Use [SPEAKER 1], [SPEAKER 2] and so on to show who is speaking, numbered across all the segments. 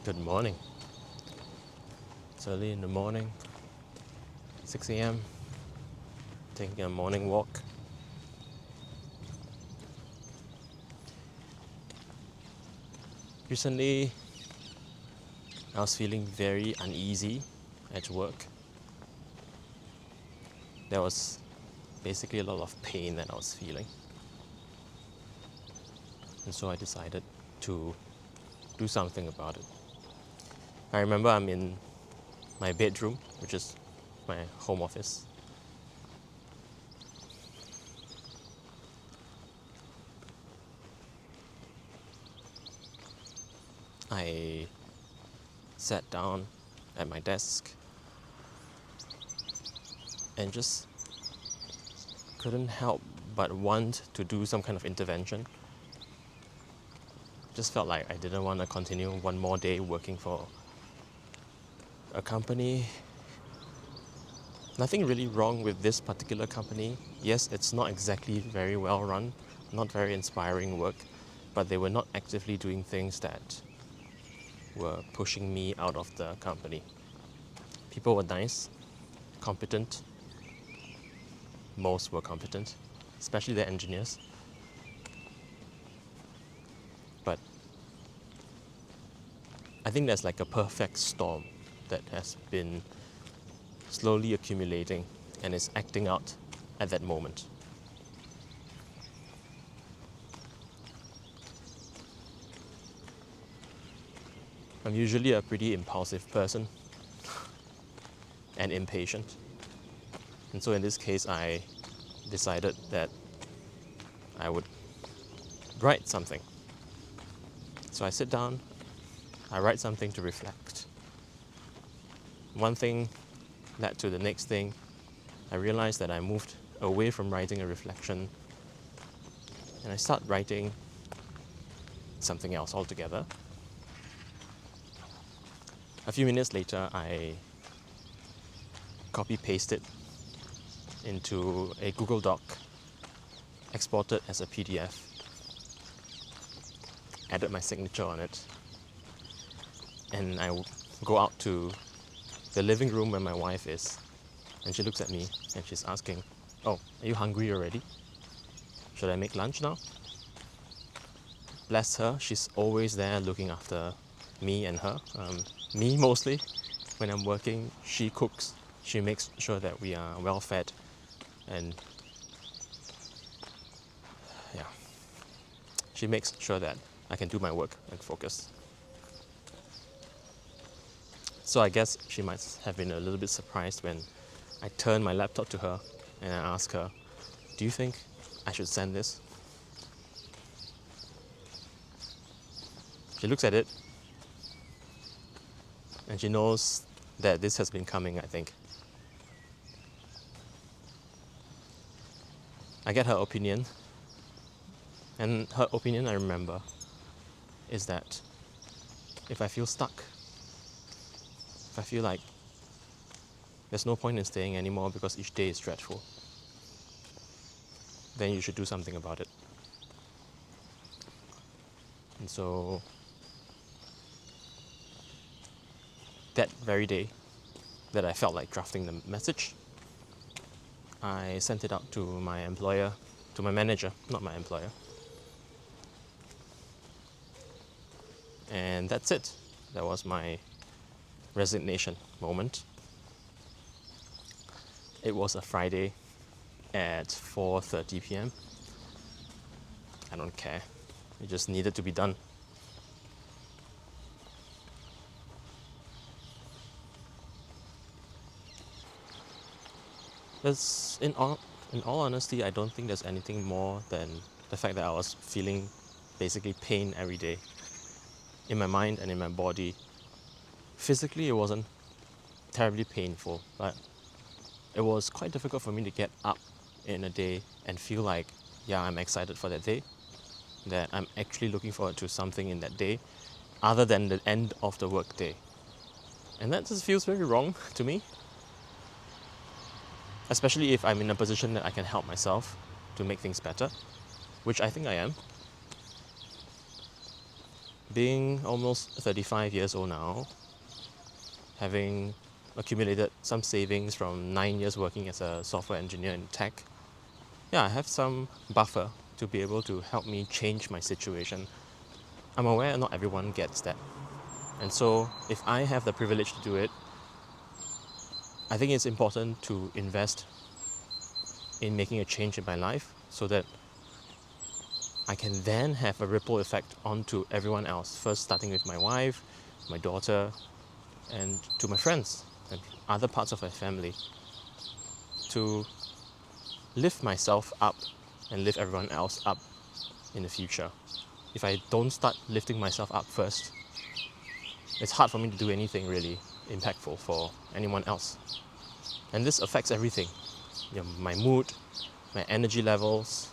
[SPEAKER 1] Good morning. It's early in the morning, 6 a.m., taking a morning walk. Recently, I was feeling very uneasy at work. There was basically a lot of pain that I was feeling. And so I decided to do something about it. I remember I'm in my bedroom, which is my home office. I sat down at my desk and just couldn't help but want to do some kind of intervention. Just felt like I didn't want to continue one more day working for a company. Nothing really wrong with this particular company. Yes, it's not exactly very well run, not very inspiring work, but they were not actively doing things that were pushing me out of the company. People were nice, competent. Most were competent, especially the engineers. But I think there's like a perfect storm that has been slowly accumulating and is acting out at that moment. I'm usually a pretty impulsive person and impatient. And so in this case, I decided that I would write something. So I sit down, I write something to reflect. One thing led to the next thing. I realized that I moved away from writing a reflection and I start writing something else altogether. A few minutes later, I copy-paste it into a Google Doc, export it as a PDF, added my signature on it, and I go out to the living room where my wife is, and she looks at me and she's asking, "Oh, are you hungry already? Should I make lunch now?" Bless her, she's always there looking after me and her. Me mostly. When I'm working, she cooks. She makes sure that we are well fed, and yeah, she makes sure that I can do my work and focus. So I guess she might have been a little bit surprised when I turned my laptop to her and I asked her, "Do you think I should send this?" She looks at it and she knows that this has been coming, I think. I get her opinion, and her opinion, I remember, is that if I feel stuck, if I feel like there's no point in staying anymore because each day is dreadful, then you should do something about it. And so that very day that I felt like drafting the message, I sent it out to my employer, to my manager, not my employer. And that's it. That was my resignation moment. It was a Friday at 4:30 p.m. I don't care. It just needed to be done. In all honesty, I don't think there's anything more than the fact that I was feeling basically pain every day in my mind and in my body. Physically, it wasn't terribly painful, but it was quite difficult for me to get up in a day and feel like, yeah, I'm excited for that day, that I'm actually looking forward to something in that day other than the end of the work day. And that just feels very wrong to me, especially if I'm in a position that I can help myself to make things better, which I think I am. Being almost 35 years old now, having accumulated some savings from 9 years working as a software engineer in tech, yeah, I have some buffer to be able to help me change my situation. I'm aware not everyone gets that. And so if I have the privilege to do it, I think it's important to invest in making a change in my life so that I can then have a ripple effect onto everyone else. First, starting with my wife, my daughter, and to my friends and other parts of my family, to lift myself up and lift everyone else up in the future. If I don't start lifting myself up first, it's hard for me to do anything really impactful for anyone else. And this affects everything. My mood, my energy levels,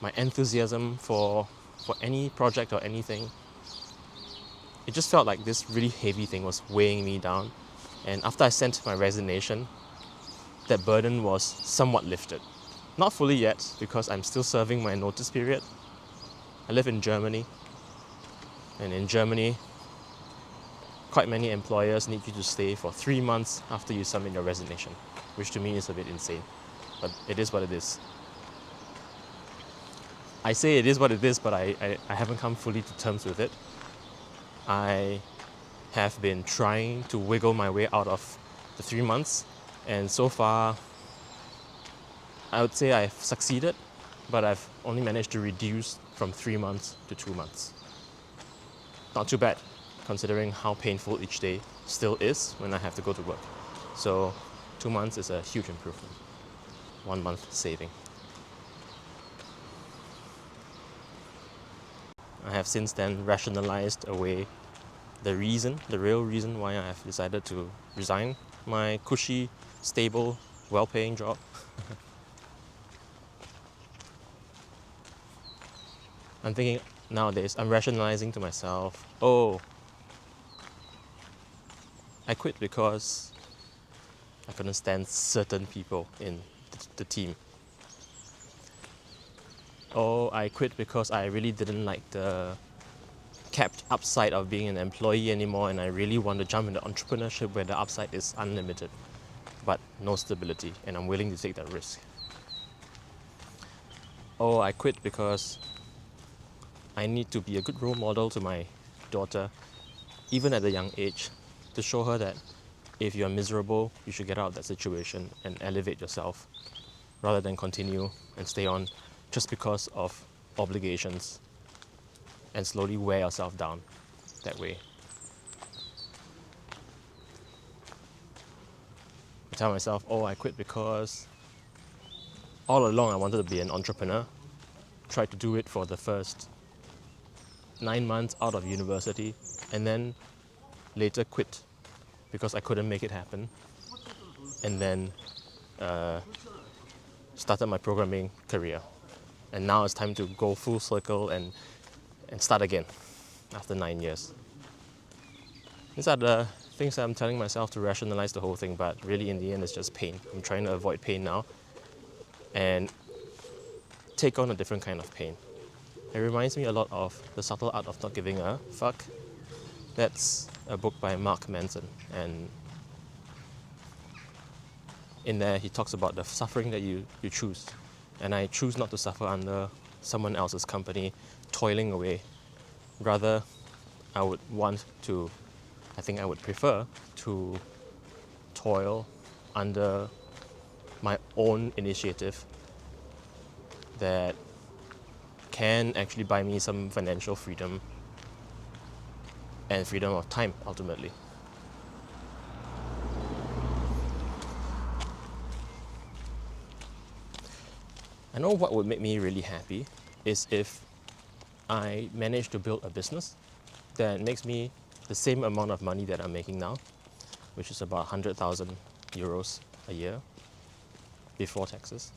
[SPEAKER 1] my enthusiasm for any project or anything. It just felt like this really heavy thing was weighing me down. And after I sent my resignation, that burden was somewhat lifted. Not fully yet, because I'm still serving my notice period. I live in Germany, and in Germany, quite many employers need you to stay for 3 months after you submit your resignation, which to me is a bit insane, but it is what it is. I say it is what it is, but I haven't come fully to terms with it. I have been trying to wiggle my way out of the 3 months, and so far I would say I've succeeded, but I've only managed to reduce from 3 months to 2 months. Not too bad, considering how painful each day still is when I have to go to work. So 2 months is a huge improvement. 1 month saving. I have since then rationalized away the real reason why I have decided to resign my cushy, stable, well-paying job. I'm thinking nowadays, I'm rationalizing to myself, oh, I quit because I couldn't stand certain people in the team. Oh, I quit because I really didn't like the capped upside of being an employee anymore, and I really want to jump into entrepreneurship where the upside is unlimited, but no stability, and I'm willing to take that risk. Oh, I quit because I need to be a good role model to my daughter, even at a young age, to show her that if you're miserable, you should get out of that situation and elevate yourself, rather than continue and stay on just because of obligations and slowly wear yourself down that way. I tell myself, oh, I quit because all along I wanted to be an entrepreneur. Tried to do it for the first 9 months out of university, and then later quit because I couldn't make it happen. And then started my programming career. And now it's time to go full circle and start again after 9 years. These are the things that I'm telling myself to rationalize the whole thing, but really in the end it's just pain. I'm trying to avoid pain now and take on a different kind of pain. It reminds me a lot of The Subtle Art of Not Giving a Fuck. That's a book by Mark Manson, and in there he talks about the suffering that you choose. And I choose not to suffer under someone else's company, toiling away. Rather, I would prefer to toil under my own initiative that can actually buy me some financial freedom and freedom of time, ultimately. I know what would make me really happy is if I manage to build a business that makes me the same amount of money that I'm making now, which is about 100,000 euros a year before taxes,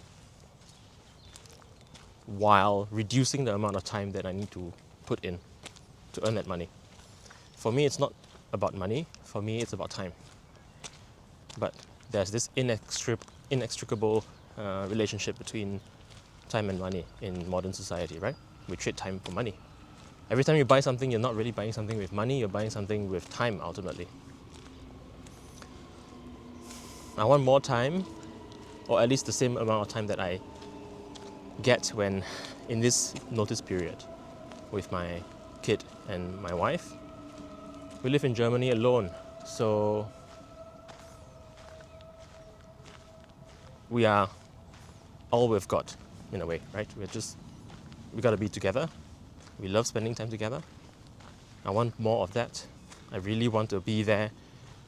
[SPEAKER 1] while reducing the amount of time that I need to put in to earn that money. For me, it's not about money. For me, it's about time. But there's this inextricable relationship between time and money in modern society, right? We trade time for money. Every time you buy something, you're not really buying something with money, you're buying something with time ultimately. I want more time, or at least the same amount of time that I get when in this notice period with my kid and my wife. We live in Germany alone, so we are all we've got in a way, right? We gotta be together. We love spending time together. I want more of that. I really want to be there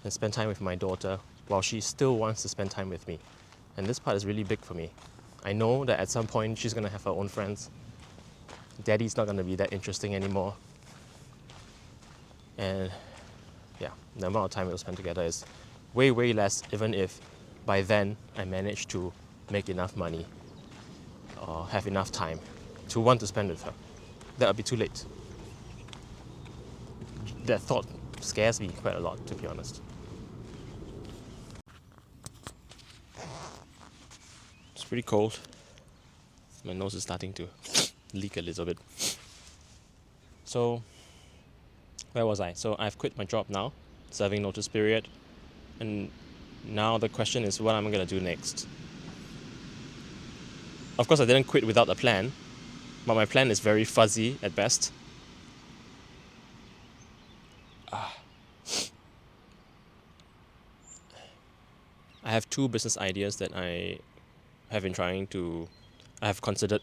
[SPEAKER 1] and spend time with my daughter while she still wants to spend time with me. And this part is really big for me. I know that at some point she's gonna have her own friends. Daddy's not gonna be that interesting anymore. And yeah, the amount of time we'll spend together is way, way less, even if by then I manage to make enough money or have enough time to want to spend with her. That'll be too late. That thought scares me quite a lot, to be honest. It's pretty cold. My nose is starting to leak a little bit. So, where was I? So I've quit my job now, serving notice period, and now the question is what I'm going to do next. Of course, I didn't quit without a plan, but my plan is very fuzzy at best. I have two business ideas that I have considered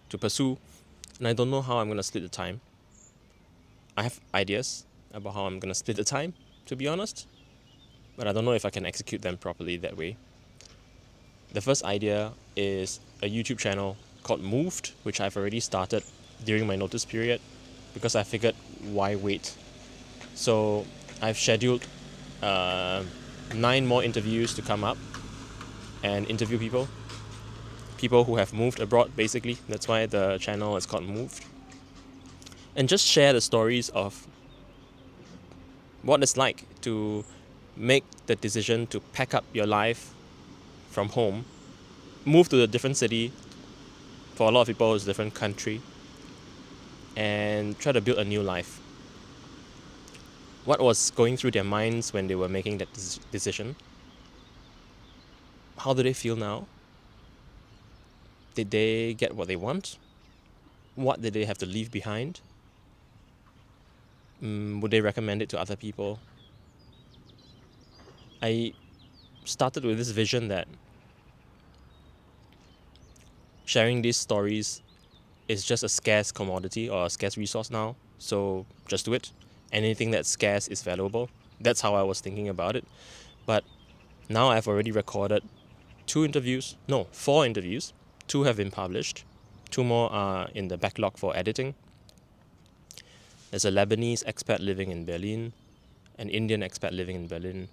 [SPEAKER 1] to pursue, and I don't know how I'm going to split the time. I have ideas about how I'm going to split the time, to be honest, but I don't know if I can execute them properly that way. The first idea is a YouTube channel called Moved, which I've already started during my notice period because I figured why wait. So I've scheduled 9 more interviews to come up and interview people who have moved abroad, basically. That's why the channel is called Moved. And just share the stories of what it's like to make the decision to pack up your life from home, move to a different city, for a lot of people it's a different country, and try to build a new life. What was going through their minds when they were making that decision? How do they feel now? Did they get what they want? What did they have to leave behind? Would they recommend it to other people? I started with this vision that sharing these stories is just a scarce commodity or a scarce resource now, so just do it. Anything that's scarce is valuable. That's how I was thinking about it. But now I've already recorded 4 interviews. 2 have been published. 2 more are in the backlog for editing. There's a Lebanese expat living in Berlin, an Indian expat living in Berlin,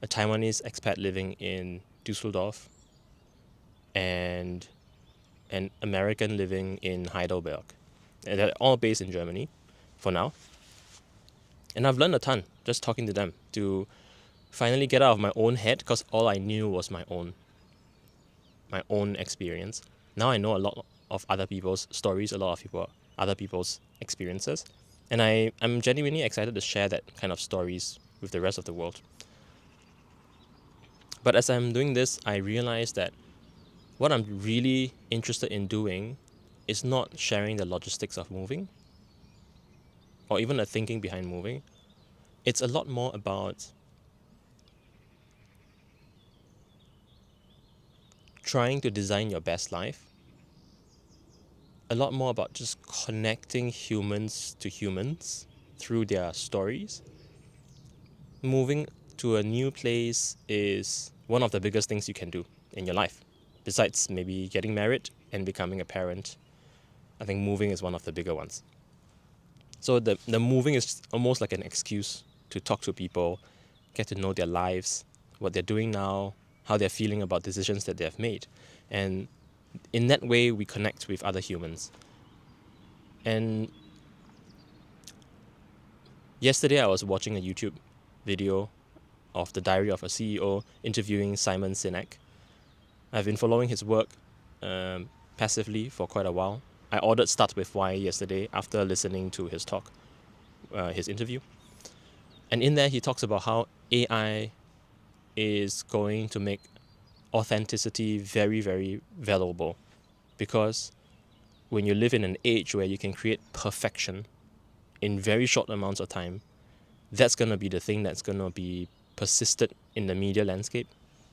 [SPEAKER 1] a Taiwanese expat living in Düsseldorf, and an American living in Heidelberg. And they're all based in Germany for now. And I've learned a ton just talking to them to finally get out of my own head, because all I knew was my own experience. Now I know a lot of other people's stories, other people's experiences. And I'm genuinely excited to share that kind of stories with the rest of the world. But as I'm doing this, I realize that what I'm really interested in doing is not sharing the logistics of moving or even the thinking behind moving. It's a lot more about trying to design your best life. A lot more about just connecting humans to humans through their stories. Moving to a new place is one of the biggest things you can do in your life. Besides maybe getting married and becoming a parent, I think moving is one of the bigger ones. So the moving is almost like an excuse to talk to people, get to know their lives, what they're doing now, how they're feeling about decisions that they have made. And in that way, we connect with other humans. And yesterday, I was watching a YouTube video of the Diary of a CEO interviewing Simon Sinek. I've been following his work passively for quite a while. I ordered Start With Why yesterday after listening to his talk, his interview. And in there, he talks about how AI is going to make authenticity very, very valuable, because when you live in an age where you can create perfection in very short amounts of time, that's going to be the thing that's going to be persisted in the media landscape,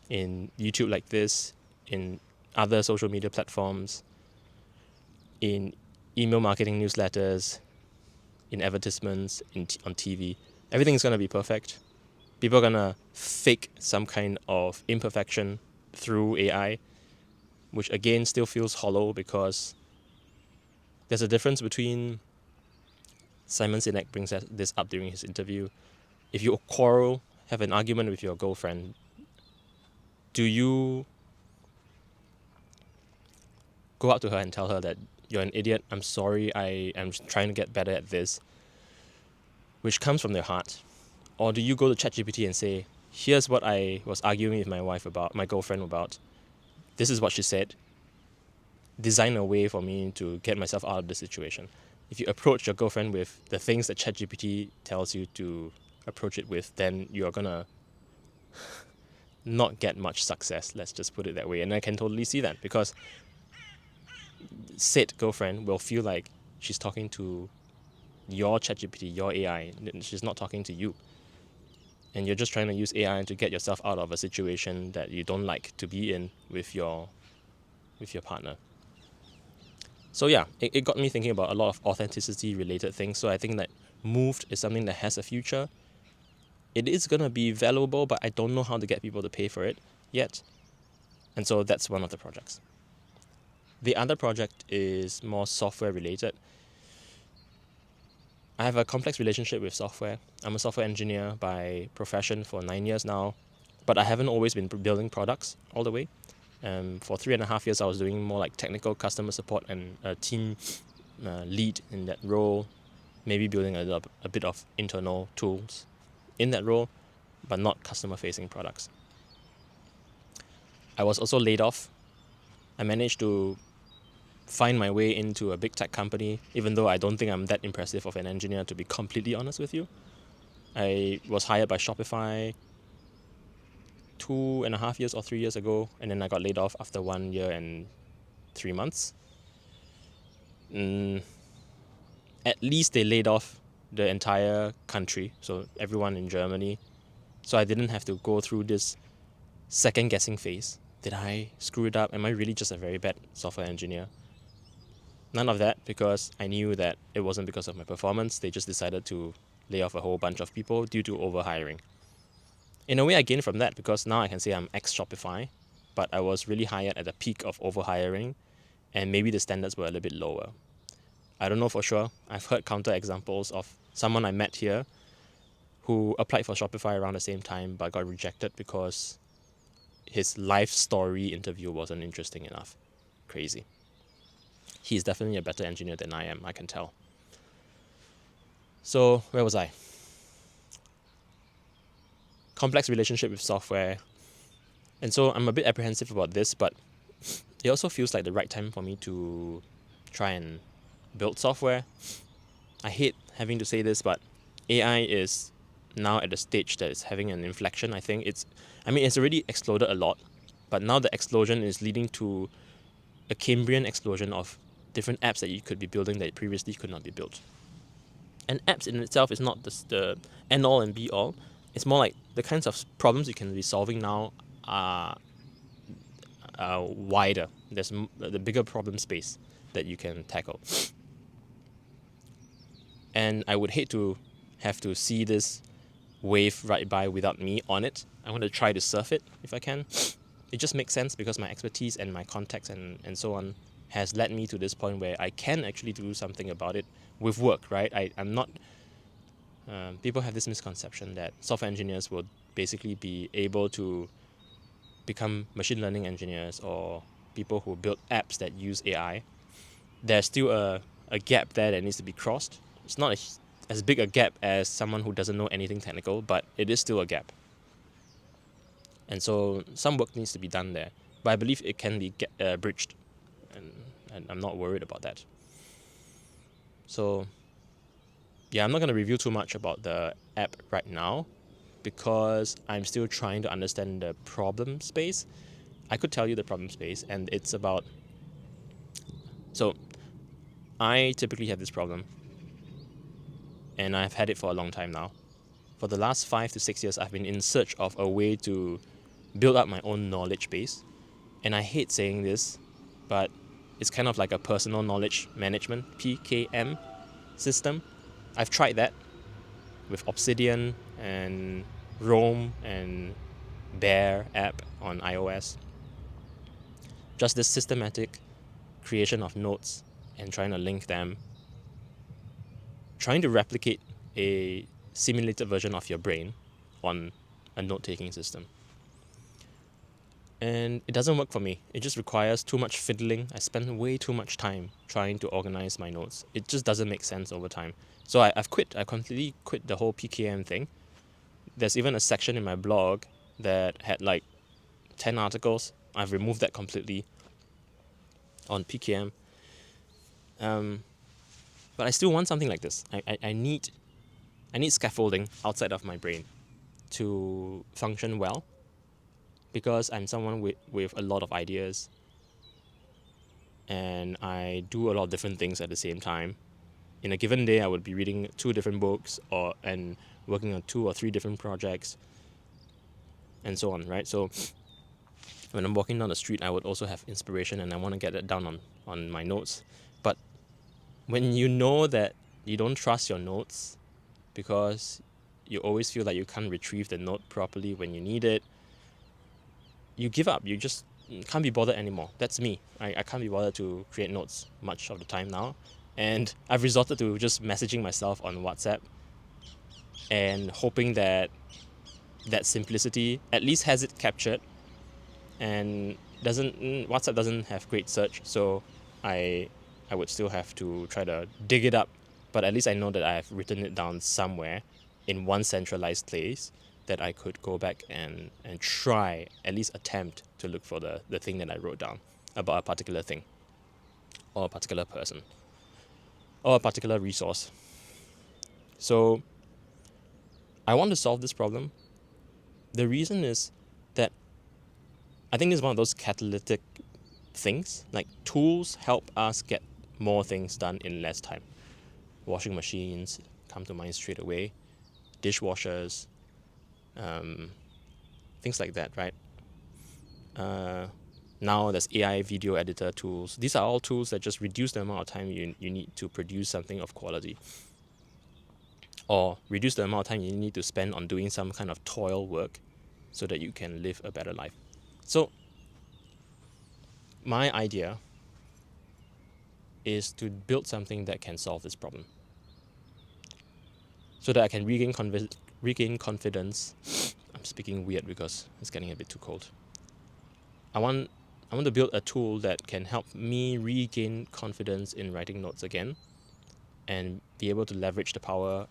[SPEAKER 1] in YouTube like this, in other social media platforms, in email marketing newsletters, in advertisements, on TV. Everything is going to be perfect. People are going to fake some kind of imperfection through AI, which again still feels hollow, because there's a difference between, Simon Sinek brings this up during his interview. If you quarrel, have an argument with your girlfriend, do you go up to her and tell her that you're an idiot, I'm sorry, I am trying to get better at this, which comes from their heart? Or do you go to ChatGPT and say, here's what I was arguing with my girlfriend about, this is what she said, design a way for me to get myself out of the situation? If you approach your girlfriend with the things that ChatGPT tells you to approach it with, then you're gonna not get much success, let's just put it that way. And I can totally see that, because said girlfriend will feel like she's talking to your ChatGPT, your AI. She's not talking to you. And you're just trying to use AI to get yourself out of a situation that you don't like to be in with your partner. So yeah, it got me thinking about a lot of authenticity related things. So I think that Moved is something that has a future. It is going to be valuable, but I don't know how to get people to pay for it yet. And so that's one of the projects. The other project is more software related. I have a complex relationship with software. I'm a software engineer by profession for 9 years now, but I haven't always been building products all the way. For 3.5 years, I was doing more like technical customer support and a team lead in that role, maybe building a bit of internal tools in that role, but not customer-facing products. I was also laid off. I managed to find my way into a big tech company, even though I don't think I'm that impressive of an engineer, to be completely honest with you. I was hired by Shopify 2.5 years or 3 years ago, and then I got laid off after 1 year and 3 months. At least they laid off the entire country, so everyone in Germany. So I didn't have to go through this second guessing phase. Did I screw it up? Am I really just a very bad software engineer? None of that, because I knew that it wasn't because of my performance. They just decided to lay off a whole bunch of people due to overhiring. In a way, I gained from that, because now I can say I'm ex-Shopify, but I was really hired at the peak of overhiring, and maybe the standards were a little bit lower. I don't know for sure. I've heard counter examples of someone I met here who applied for Shopify around the same time but got rejected because his life story interview wasn't interesting enough. Crazy. He's definitely a better engineer than I am, I can tell. So, where was I? Complex relationship with software. And so I'm a bit apprehensive about this, but it also feels like the right time for me to try and build software. I hate having to say this, but AI is now at a stage that is having an inflection. I think it's already exploded a lot, but now the explosion is leading to a Cambrian explosion of different apps that you could be building that previously could not be built. And apps in itself is not the end all and be all. It's more like the kinds of problems you can be solving now are wider. There's the bigger problem space that you can tackle. And I would hate to have to see this wave right by without me on it. I want to try to surf it if I can. It just makes sense because my expertise and my contacts and so on has led me to this point where I can actually do something about it with work, right? I'm not... people have this misconception that software engineers will basically be able to become machine learning engineers or people who build apps that use AI. There's still a gap there that needs to be crossed. It's not as big a gap as someone who doesn't know anything technical, but it is still a gap. And so some work needs to be done there. But I believe it can be bridged, and I'm not worried about that. So yeah, I'm not going to review too much about the app right now because I'm still trying to understand the problem space. I could tell you the problem space, and it's about, so I typically have this problem, and I've had it for a long time now. For the last 5 to 6 years, I've been in search of a way to build up my own knowledge base. And I hate saying this, but it's kind of like a personal knowledge management, PKM system. I've tried that with Obsidian and Roam and Bear app on iOS. Just this systematic creation of notes and trying to link them, trying to replicate a simulated version of your brain on a note-taking system. And it doesn't work for me. It just requires too much fiddling. I spend way too much time trying to organize my notes. It just doesn't make sense over time. So I've quit. I completely quit the whole PKM thing. There's even a section in my blog that had like 10 articles. I've removed that completely on PKM. But I still want something like this. I need scaffolding outside of my brain to function well, because I'm someone with a lot of ideas, and I do a lot of different things at the same time. In a given day, I would be reading 2 different books and working on 2 or 3 different projects, and so on, right? So when I'm walking down the street, I would also have inspiration, and I want to get that down on my notes. But when you know that you don't trust your notes because you always feel like you can't retrieve the note properly when you need it, you give up. You just can't be bothered anymore. That's me. I can't be bothered to create notes much of the time now. And I've resorted to just messaging myself on WhatsApp and hoping that that simplicity at least has it captured, and WhatsApp doesn't have great search, so I would still have to try to dig it up, but at least I know that I have written it down somewhere in one centralized place that I could go back and try, at least attempt to look for the thing that I wrote down about a particular thing or a particular person or a particular resource. So I want to solve this problem. The reason is that I think this is one of those catalytic things. Like, tools help us get more things done in less time. Washing machines come to mind straight away. Dishwashers, things like that, right? Now there's AI video editor tools. These are all tools that just reduce the amount of time you need to produce something of quality, or reduce the amount of time you need to spend on doing some kind of toil work so that you can live a better life. So my idea is to build something that can solve this problem so that I can regain confidence. I'm speaking weird because it's getting a bit too cold. I want to build a tool that can help me regain confidence in writing notes again and be able to leverage the power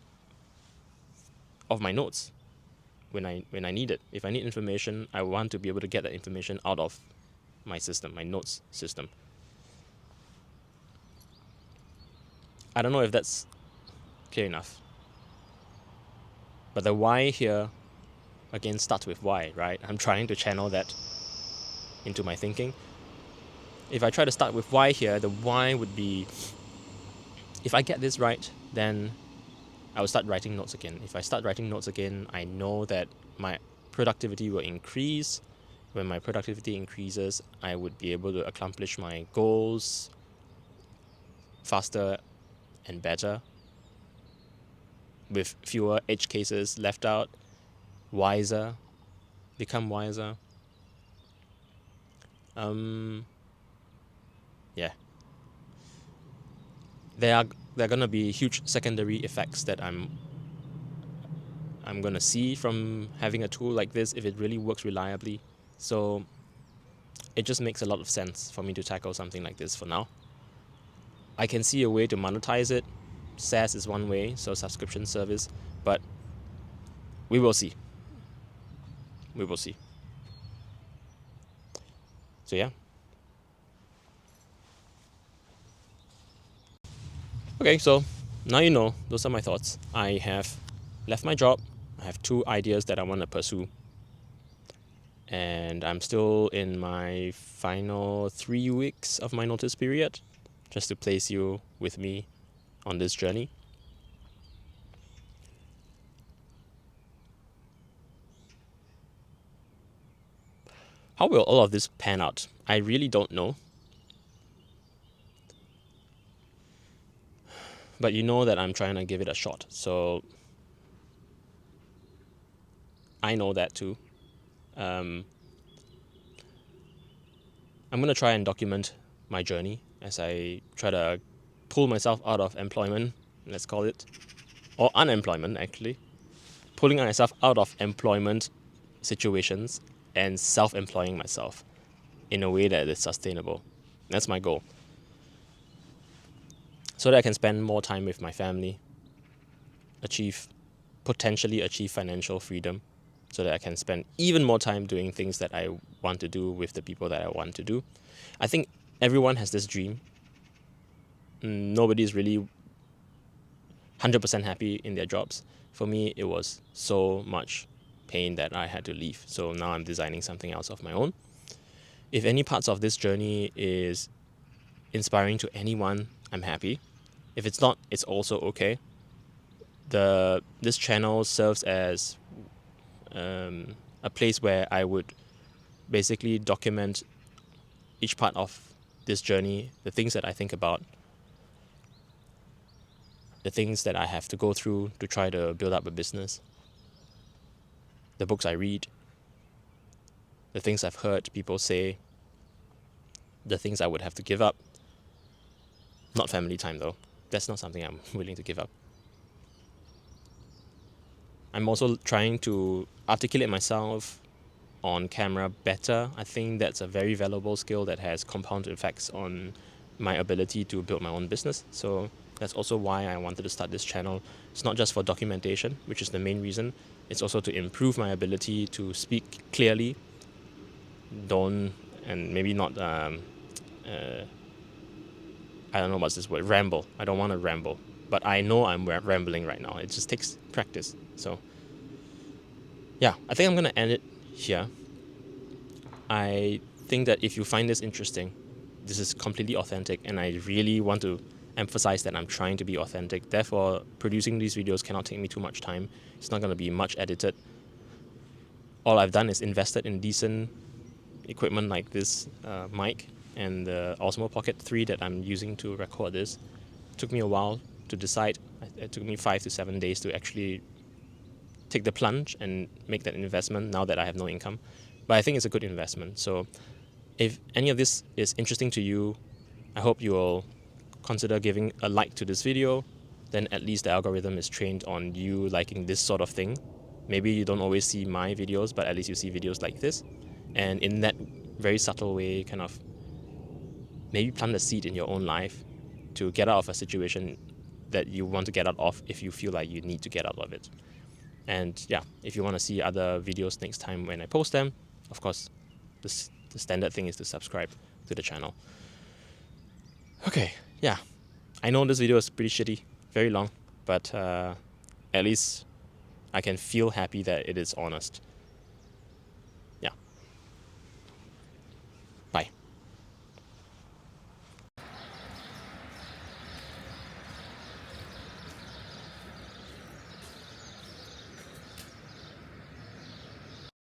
[SPEAKER 1] of my notes when I need it. If I need information, I want to be able to get that information out of my system, my notes system. I don't know if that's clear enough. But the why here, again, starts with why, right? I'm trying to channel that into my thinking. If I try to start with why here, the why would be, if I get this right, then I will start writing notes again. If I start writing notes again, I know that my productivity will increase. When my productivity increases, I would be able to accomplish my goals faster and better, with fewer edge cases left out, become wiser. Yeah. There are gonna be huge secondary effects that I'm gonna see from having a tool like this if it really works reliably. So it just makes a lot of sense for me to tackle something like this for now. I can see a way to monetize it. SaaS is one way, so subscription service, but we will see. We will see. So yeah. Okay, so now you know, those are my thoughts. I have left my job. I have 2 ideas that I want to pursue. And I'm still in my final 3 weeks of my notice period, just to place you with me on this journey. How will all of this pan out? I really don't know. But you know that I'm trying to give it a shot. So I know that too. I'm going to try and document my journey as I try to pull myself out of employment, let's call it, or unemployment actually. Pulling myself out of employment situations and self-employing myself in a way that is sustainable. That's my goal. So that I can spend more time with my family, potentially achieve financial freedom, so that I can spend even more time doing things that I want to do with the people that I want to do. I think everyone has this dream. Nobody's really 100% happy in their jobs. For me, it was so much pain that I had to leave. So now I'm designing something else of my own. If any parts of this journey is inspiring to anyone, I'm happy. If it's not, it's also okay. This channel serves as a place where I would basically document each part of this journey, the things that I think about, the things that I have to go through to try to build up a business, the books I read, the things I've heard people say, the things I would have to give up. Not family time though. That's not something I'm willing to give up. I'm also trying to articulate myself on camera better. I think that's a very valuable skill that has compound effects on my ability to build my own business. So that's also why I wanted to start this channel. It's not just for documentation, which is the main reason. It's also to improve my ability to speak clearly, and maybe not, I don't know what's this word, ramble. I don't want to ramble, but I know I'm rambling right now. It just takes practice. So yeah, I think I'm going to end it here. I think that if you find this interesting, this is completely authentic, and I really want to emphasize that I'm trying to be authentic. Therefore, producing these videos cannot take me too much time. It's not going to be much edited. All I've done is invested in decent equipment like this mic and the Osmo Pocket 3 that I'm using to record this. It took me a while to decide. It took me 5 to 7 days to actually take the plunge and make that investment now that I have no income. But I think it's a good investment. So if any of this is interesting to you, I hope you will consider giving a like to this video. Then at least the algorithm is trained on you liking this sort of thing. Maybe you don't always see my videos, but at least you see videos like this. And in that very subtle way, kind of maybe plant a seed in your own life to get out of a situation that you want to get out of if you feel like you need to get out of it. And yeah, if you want to see other videos next time when I post them, of course, the standard thing is to subscribe to the channel. Okay, yeah. I know this video is pretty shitty, very long, but at least I can feel happy that it is honest.